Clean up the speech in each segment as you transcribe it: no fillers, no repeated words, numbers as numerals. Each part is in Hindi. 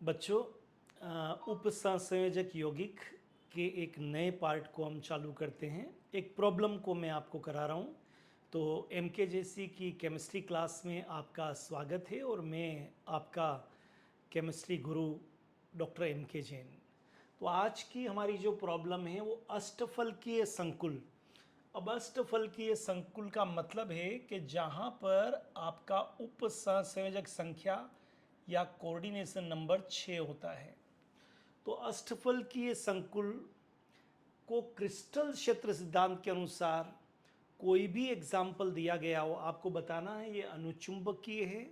बच्चों, उपसंयोजक यौगिक के एक नए पार्ट को हम चालू करते हैं। एक प्रॉब्लम को मैं आपको करा रहा हूँ। तो एमकेजेसी की केमिस्ट्री क्लास में आपका स्वागत है और मैं आपका केमिस्ट्री गुरु डॉक्टर एम के जैन। तो आज की हमारी जो प्रॉब्लम है वो अष्टफलकीय संकुल। अब अष्टफलकीय संकुल का मतलब है कि जहाँ पर आपका उपसंयोजक संख्या या कोऑर्डिनेशन नंबर 6 होता है। तो अष्टफलकीय संकुल को क्रिस्टल क्षेत्र सिद्धांत के अनुसार कोई भी एग्जाम्पल दिया गया हो, आपको बताना है ये अनुचुंबकीय है,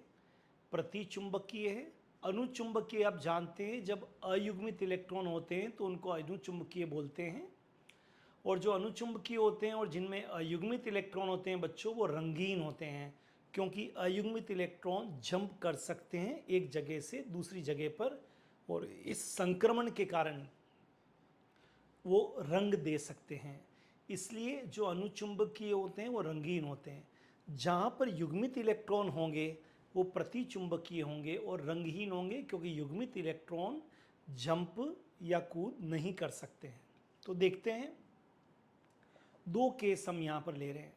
प्रतिचुंबकीय है। अनुचुंबकीय आप जानते हैं, जब अयुग्मित इलेक्ट्रॉन होते हैं तो उनको अनुचुंबकीय बोलते हैं। और जो अनुचुंबकीय होते हैं और जिनमें अयुग्मित इलेक्ट्रॉन होते हैं बच्चों, वो रंगीन होते हैं, क्योंकि अयुग्मित इलेक्ट्रॉन जंप कर सकते हैं एक जगह से दूसरी जगह पर, और इस संक्रमण के कारण वो रंग दे सकते हैं। इसलिए जो अनुचुंबकीय होते हैं वो रंगीन होते हैं। जहाँ पर युग्मित इलेक्ट्रॉन होंगे वो प्रतिचुंबकीय होंगे और रंगहीन होंगे, क्योंकि युग्मित इलेक्ट्रॉन जंप या कूद नहीं कर सकते हैं। तो देखते हैं, दो केस हम यहाँ पर ले रहे हैं।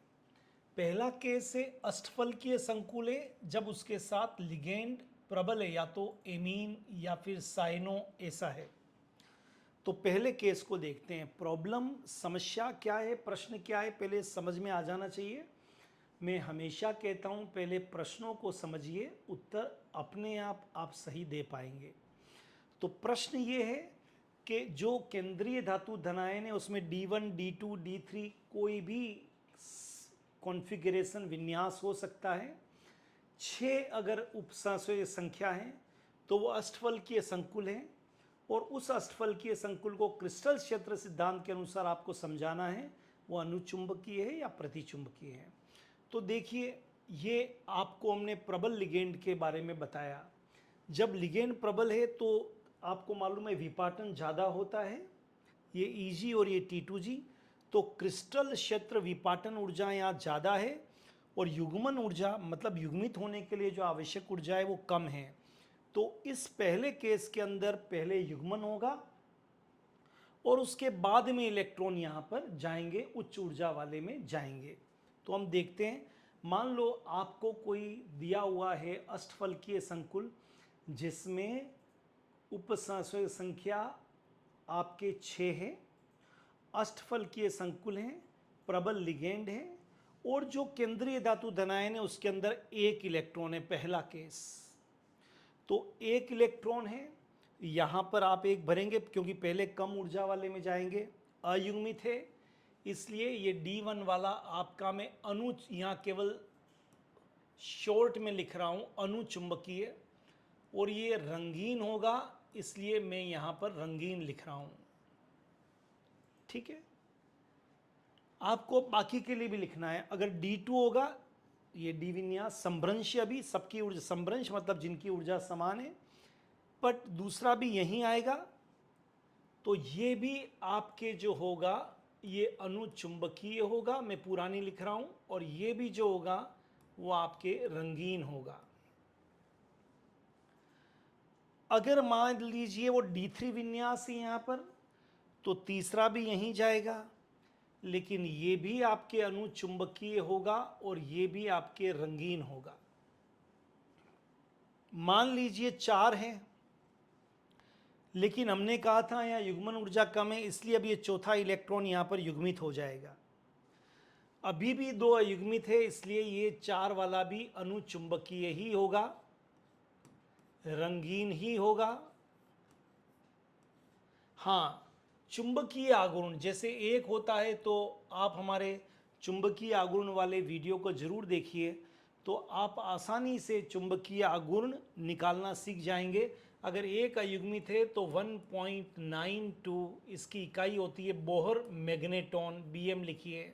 पहला केस है अष्टफलकीय संकुल है, जब उसके साथ लिगेंड प्रबल है, या तो एमीन या फिर साइनो ऐसा है। तो पहले केस को देखते हैं। प्रॉब्लम, समस्या क्या है, प्रश्न क्या है, पहले समझ में आ जाना चाहिए। मैं हमेशा कहता हूँ पहले प्रश्नों को समझिए, उत्तर अपने आप सही दे पाएंगे। तो प्रश्न ये है कि जो केंद्रीय धातु धनायन है उसमें D1, D2, D3 कोई भी कॉन्फ़िगरेशन विन्यास हो सकता है। 6 अगर उपसंयोजक संख्या है तो वो अष्टफलकीय संकुल है, और उस अष्टफलकीय संकुल को क्रिस्टल क्षेत्र सिद्धांत के अनुसार आपको समझाना है वो अनुचुंबकीय है या प्रतिचुंबकीय है। तो देखिए, ये आपको हमने प्रबल लिगेंड के बारे में बताया। जब लिगेंड प्रबल है तो आपको मालूम है विपाटन ज़्यादा होता है, ये Eg और ये T2G। तो क्रिस्टल क्षेत्र विपाटन ऊर्जा यहाँ ज़्यादा है, और युग्मन ऊर्जा मतलब युग्मित होने के लिए जो आवश्यक ऊर्जा है वो कम है। तो इस पहले केस के अंदर पहले युग्मन होगा और उसके बाद में इलेक्ट्रॉन यहाँ पर जाएंगे, उच्च ऊर्जा वाले में जाएंगे। तो हम देखते हैं, मान लो आपको कोई दिया हुआ है अष्टफलकीय संकुल जिसमें उपसंयोजक संख्या आपके 6 है, अष्टफलकीय संकुल है, प्रबल लिगेंड है, और जो केंद्रीय धातु धनायन है उसके अंदर एक इलेक्ट्रॉन है। पहला केस तो एक इलेक्ट्रॉन है, यहाँ पर आप एक भरेंगे क्योंकि पहले कम ऊर्जा वाले में जाएंगे, अयुग्मित है, इसलिए ये D1 वाला आपका मैं यहाँ केवल शॉर्ट में लिख रहा हूँ अनुचुंबकीय, और ये रंगीन होगा, इसलिए मैं यहाँ पर रंगीन लिख रहा हूँ। ठीक है, आपको बाकी के लिए भी लिखना है। अगर D2 होगा, ये डी विन्यास संभ्रंश, अभी सबकी ऊर्जा संभ्रंश मतलब जिनकी ऊर्जा समान है, बट दूसरा भी यहीं आएगा। तो ये भी आपके जो होगा ये अनुचुंबकीय होगा, मैं पुरानी लिख रहा हूं, और ये भी जो होगा वो आपके रंगीन होगा। अगर मान लीजिए वो D3 विन्यास है यहाँ पर, तो तीसरा भी यहीं जाएगा, लेकिन ये भी आपके अनुचुंबकीय होगा और ये भी आपके रंगीन होगा। मान लीजिए 4 है, लेकिन हमने कहा था यहाँ युग्मन ऊर्जा कम है, इसलिए अब ये चौथा इलेक्ट्रॉन यहाँ पर युग्मित हो जाएगा। अभी भी 2 अयुग्मित है, इसलिए ये 4 वाला भी अनुचुंबकीय ही होगा, रंगीन ही होगा। हाँ, चुंबकीय आघूर्ण जैसे एक होता है, तो आप हमारे चुंबकीय आघूर्ण वाले वीडियो को जरूर देखिए, तो आप आसानी से चुंबकीय आघूर्ण निकालना सीख जाएंगे। अगर एक अयुग्मित है तो 1.92 इसकी इकाई होती है बोहर मैग्नेटॉन, BM लिखिए।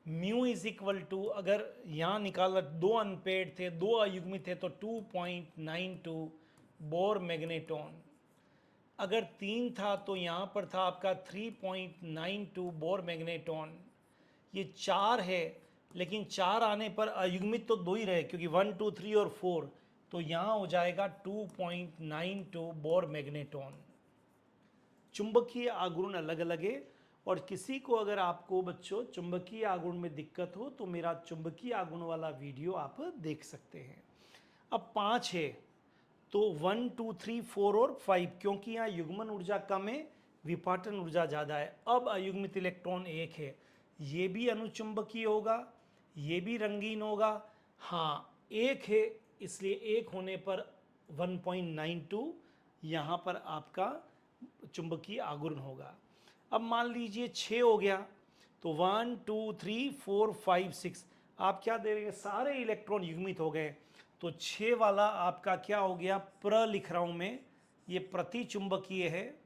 म्यू इज इक्वल टू, अगर यहाँ निकाला 2 अनपेड थे, 2 अयुग्मित थे, तो 2.92 बोर मैग्नेटॉन। अगर 3 था तो यहाँ पर था आपका 3.92 बोर मैग्नेटॉन। ये 4 है, लेकिन 4 आने पर अयुग्मित तो 2 ही रहे, क्योंकि 1, 2, 3 और 4 तो यहाँ हो जाएगा 2.92 बोर मैग्नेटॉन। चुंबकीय आघूर्ण अलग अलग है, और किसी को अगर आपको बच्चों चुंबकीय आघूर्ण में दिक्कत हो तो मेरा चुंबकीय आघूर्ण वाला वीडियो आप देख सकते हैं। अब 5 है तो 1 2 3 4 और 5, क्योंकि यहाँ युग्मन ऊर्जा कम है, विपाटन ऊर्जा ज़्यादा है। अब अयुग्मित इलेक्ट्रॉन 1 है, ये भी अनुचुंबकीय होगा, ये भी रंगीन होगा। हाँ 1 है, इसलिए 1 होने पर 1.92 यहाँ पर आपका चुंबकीय आघूर्ण होगा। अब मान लीजिए 6 हो गया, तो 1 2 3 4 5 6, आप क्या दे रहे हैं, सारे इलेक्ट्रॉन युग्मित हो गए। तो 6 वाला आपका क्या हो गया, प्र लिख रहा हूँ मैं, ये प्रति चुंबकीय है,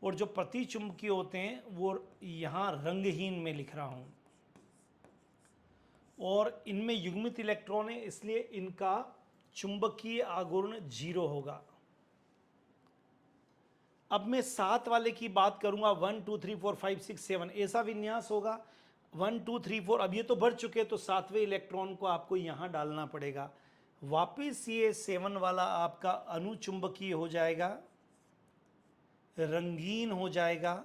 और जो प्रति चुंबकीय होते हैं वो यहाँ रंगहीन में लिख रहा हूँ, और इनमें युग्मित इलेक्ट्रॉन है इसलिए इनका चुंबकीय आघूर्ण 0 होगा। अब मैं 7 वाले की बात करूंगा, 1 2 3 4 5 6 7, ऐसा विन्यास होगा 1 2 3 4। अब ये तो भर चुके, तो 7वें इलेक्ट्रॉन को आपको यहाँ डालना पड़ेगा। वापिस ये 7 वाला आपका अनुचुंबकीय हो जाएगा, रंगीन हो जाएगा,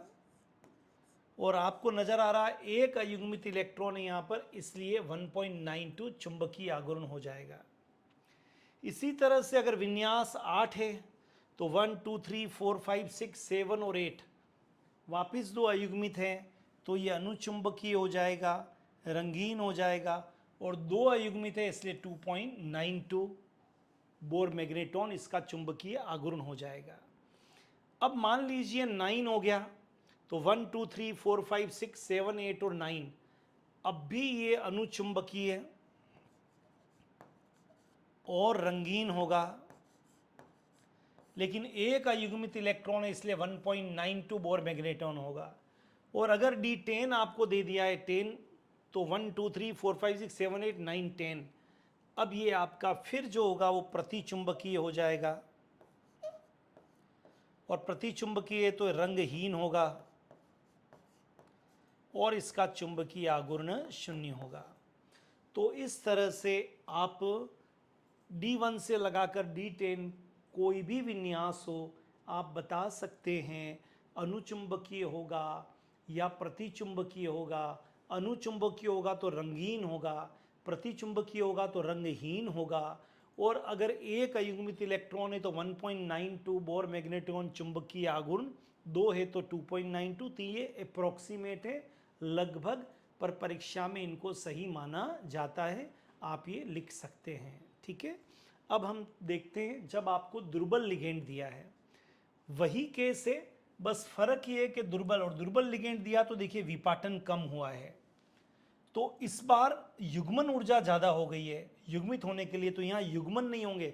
और आपको नजर आ रहा है एक अयुग्मित इलेक्ट्रॉन है यहाँ पर, इसलिए 1.92 चुंबकीय आघूर्ण हो जाएगा। इसी तरह से अगर विन्यास 8 है तो 1 2 3 4 5 6 7 और 8 वापिस 2 अयुग्मित हैं, तो ये अनुचुंबकीय हो जाएगा, रंगीन हो जाएगा, और 2 अयुग्मित है इसलिए 2.92 बोर मैग्नेटॉन इसका चुंबकीय आघूर्ण हो जाएगा। अब मान लीजिए 9 हो गया, तो 1 2 3 4 5 6 7 8 और 9, अब भी ये अनुचुंबकीय और रंगीन होगा, लेकिन एक अयुग्मित इलेक्ट्रॉन है इसलिए 1.92 बोर मैग्नेटॉन होगा। और अगर D10 आपको दे दिया है 10, तो 1 2 3 4 5 6 7 8 9 10, अब ये आपका फिर जो होगा वो प्रतिचुंबकीय हो जाएगा, और प्रतिचुंबकीय तो रंगहीन होगा, और इसका चुंबकीय आघूर्ण 0 होगा। तो इस तरह से आप D1 से लगाकर D10 कोई भी विन्यास हो आप बता सकते हैं अनुचुंबकीय होगा या प्रतिचुंबकीय होगा। अनुचुंबकीय होगा तो रंगीन होगा, प्रतिचुंबकीय होगा तो रंगहीन होगा, और अगर एक अयुग्मित इलेक्ट्रॉन है तो 1.92 बोर मैग्नेटॉन चुंबकीय आघूर्ण, 2 है तो 2.92, तो ये अप्रोक्सीमेट है, लगभग, पर परीक्षा में इनको सही माना जाता है, आप ये लिख सकते हैं। ठीक है, अब हम देखते हैं जब आपको दुर्बल लिगेंड दिया है, वही केस है, बस फर्क ये है कि दुर्बल और दुर्बल लिगेंड दिया तो देखिए विपाटन कम हुआ है, तो इस बार युग्मन ऊर्जा ज़्यादा हो गई है युग्मित होने के लिए, तो यहाँ युग्मन नहीं होंगे,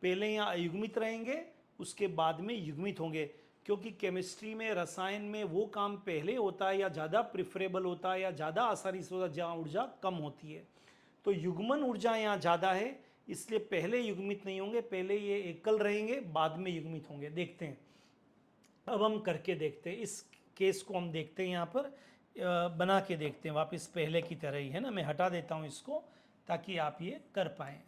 पहले यहाँ अयुग्मित रहेंगे उसके बाद में युग्मित होंगे, क्योंकि केमिस्ट्री में रसायन में वो काम पहले होता है या ज़्यादा प्रिफरेबल होता है या ज़्यादा आसानी से होता है जहाँ ऊर्जा कम होती है। तो युग्मन ऊर्जा यहाँ ज़्यादा है इसलिए पहले युग्मित नहीं होंगे, पहले ये एकल रहेंगे बाद में युग्मित होंगे। देखते हैं, अब हम करके देखते हैं, इस केस को हम देखते हैं, यहाँ पर बना के देखते हैं, वापस पहले की तरह ही है ना। मैं हटा देता हूँ इसको ताकि आप ये कर पाएँ।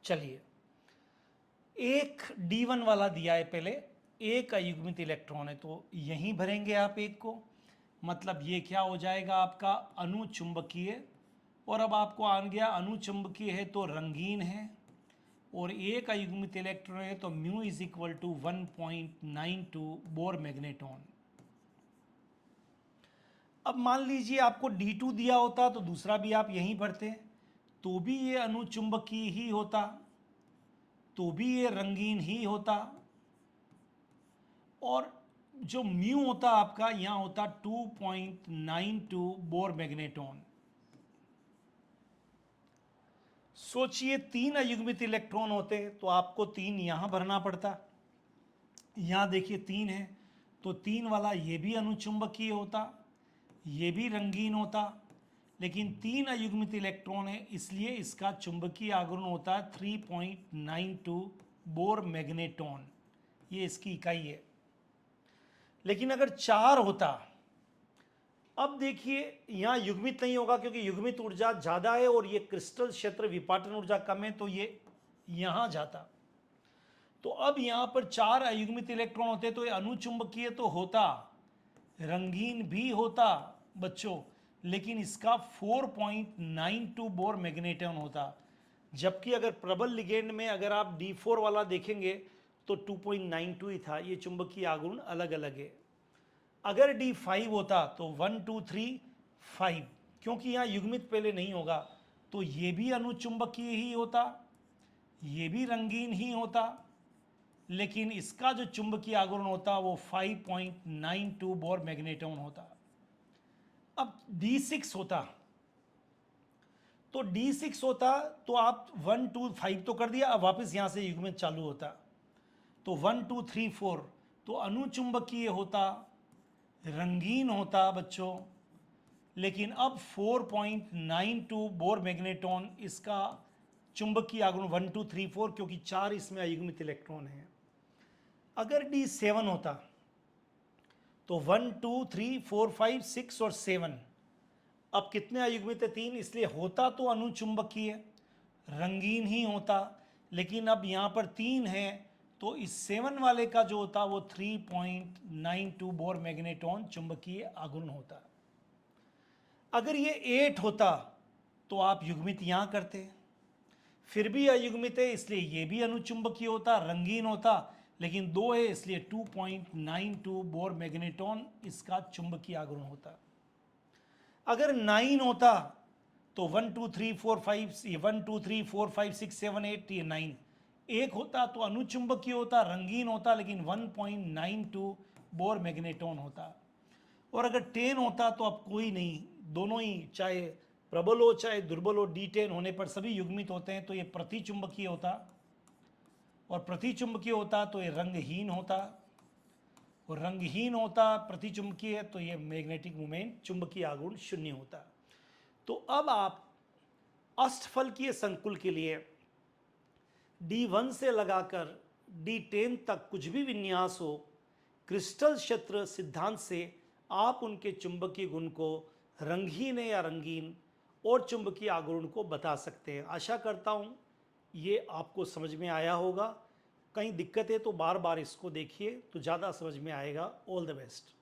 चलिए, एक D1 वाला दिया है, पहले एक अयुग्मित इलेक्ट्रॉन है तो यहीं भरेंगे आप एक को, मतलब ये क्या हो जाएगा आपका अनुचुंबकीय, और अब आपको आ गया अनुचुंबकीय है तो रंगीन है, और एक अयुग्मित इलेक्ट्रॉन है तो mu is equal to 1.92 Bohr magneton. अब मान लीजिए आपको D2 दिया होता तो दूसरा भी आप यहीं भरते, तो भी ये अनुचुंबकीय ही होता, तो भी ये रंगीन ही होता, और जो म्यू होता आपका यहाँ होता 2.92 बोर मैग्नेटॉन। सोचिए 3 अयुग्मित इलेक्ट्रॉन होते तो आपको 3 यहाँ भरना पड़ता, यहाँ देखिए 3 है, तो 3 वाला ये भी अनुचुंबकीय होता, ये भी रंगीन होता, लेकिन 3 अयुग्मित इलेक्ट्रॉन है इसलिए इसका चुंबकीय आघूर्ण होता है 3.92 बोर मैग्नेटॉन, ये इसकी इकाई है। लेकिन अगर 4 होता, अब देखिए यहाँ युग्मित नहीं होगा क्योंकि युग्मित ऊर्जा ज़्यादा है और ये क्रिस्टल क्षेत्र विपाटन ऊर्जा कम है, तो ये यहाँ जाता। तो अब यहाँ पर 4 अयुग्मित इलेक्ट्रॉन होते तो ये अनुचुंबकीय तो होता, रंगीन भी होता बच्चों, लेकिन इसका 4.92 बोर मैग्नेटॉन होता। जबकि अगर प्रबल लिगेंड में अगर आप D4 वाला देखेंगे तो 2.92 ही था। ये चुंबकीय आघूर्ण अलग अलग है। अगर D5 होता तो 1 2 3 5, क्योंकि यहाँ युग्मित पहले नहीं होगा तो ये भी अनुचुंबकीय ही होता, ये भी रंगीन ही होता, लेकिन इसका जो चुंबकीय आघूर्ण होता वो 5.92 बोर मैग्नेटॉन होता। अब D6 होता, तो D6 होता तो आप 1 2 5 तो कर दिया, अब वापस यहां से युग्मित चालू होता, तो 1 2 3 4 तो अनुचुंबकीय होता, रंगीन होता बच्चों, लेकिन अब 4.92 बोर मैग्नेटॉन इसका चुंबकीय आघूर्ण 1 2 3 4, क्योंकि 4 इसमें अयुग्मित इलेक्ट्रॉन है। अगर D7 होता तो 1 2 3 4 5 6 और 7, अब कितने अयुग्मित है? 3, इसलिए होता तो अनुचुंबकीय रंगीन ही होता, लेकिन अब यहाँ पर 3 है तो इस 7 वाले का जो होता वो 3.92 बोर मैग्नेटॉन चुंबकीय आघूर्ण होता। अगर ये 8 होता तो आप युग्मित यहाँ करते, फिर भी अयुग्मित है इसलिए ये भी अनुचुंबकीय होता, रंगीन होता, लेकिन 2 है इसलिए 2.92 बोर मैग्नेटॉन इसका चुंबकीय आघूर्ण होता। अगर 9 होता तो 1 2 3 4 5 1 2 3 4 5 6 7 8 ये 9, एक होता तो अनुचुंबकीय होता, रंगीन होता, लेकिन 1.92 बोर मैग्नेटॉन होता। और अगर 10 होता तो अब कोई नहीं, दोनों ही चाहे प्रबल हो चाहे दुर्बल हो, D10 होने पर सभी युग्मित होते हैं, तो ये प्रतिचुंबकीय होता, और प्रतिचुंबकीय होता तो ये रंगहीन होता, और रंगहीन होता प्रतिचुंबकीय तो ये मैग्नेटिक मोमेंट चुंबकीय आघूर्ण 0 होता। तो अब आप अष्टफल की संकुल के लिए D1 से लगाकर D10 तक कुछ भी विन्यास हो, क्रिस्टल क्षेत्र सिद्धांत से आप उनके चुंबकीय गुण को रंगहीन है या रंगीन और चुंबकीय आघूर्ण को बता सकते हैं। आशा करता हूँ ये आपको समझ में आया होगा। कहीं दिक्कत है तो बार बार इसको देखिए तो ज़्यादा समझ में आएगा। All the best.